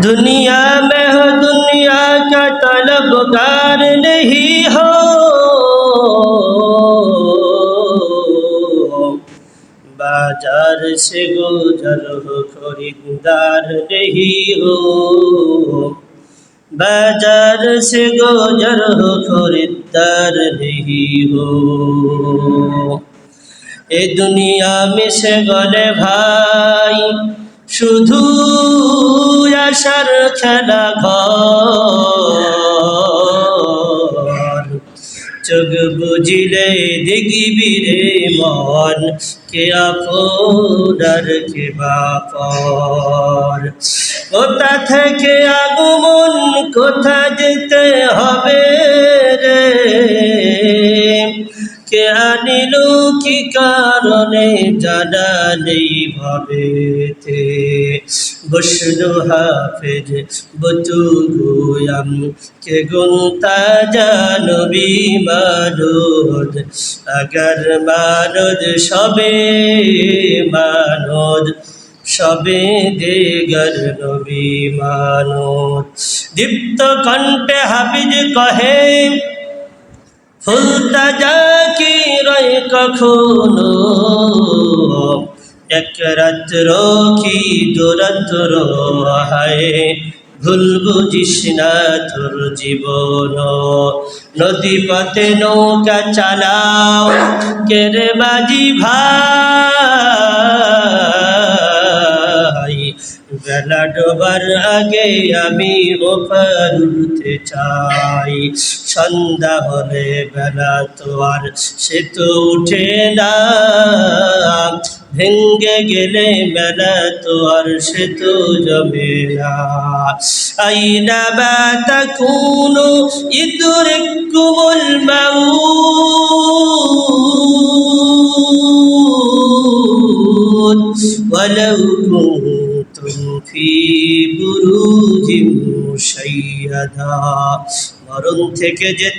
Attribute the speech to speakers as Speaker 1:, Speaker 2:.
Speaker 1: दुनिया में हो दुनिया का तलबगार नहीं हो, बाजार से गुजर हो खरीदार नहीं हो, बाजार से गुजर हो खरीदार नहीं हो। ए दुनिया में से गले भाई शुधु आशार खेला घर, चोख बुझिले देखिबि रे मन के आपन আর কে বাপর। কোথা থেকে আগমন কোথা যেতে হবে রে, কে আনিল কি কারণে জানা নেই ভাবেতে। বসলো হাফেজ বতু গোয়াম কে গুনতা জানবি মানদ, আগার মানদ সবে মানদ সবে দেগর নবী মানদ। দীপ্ত কণ্ঠে হাফিজ কহে ফুলতা যা কি রয় কখনো, এক রাত্র কি দুরাত্র হায় ভুল বুঝিস না তোর জীবন। নদী পথে নৌকা চালাও কেরে বাজি ভাই, বেলা ডোবার আগে আমি ওপার উঠতে চাই। সন্ধ্যা হলে বেলা তো আর সে তো উঠে না, ভেঙ্গে গেলে মেলা তো আর সে তো জমে না। আইনা মা তাকুনু ইদরিকুমুল মাউত ওয়ালাউ কুনতুম ফি বুরুজিন মুশাইয়াদা। মরণ থেকে যে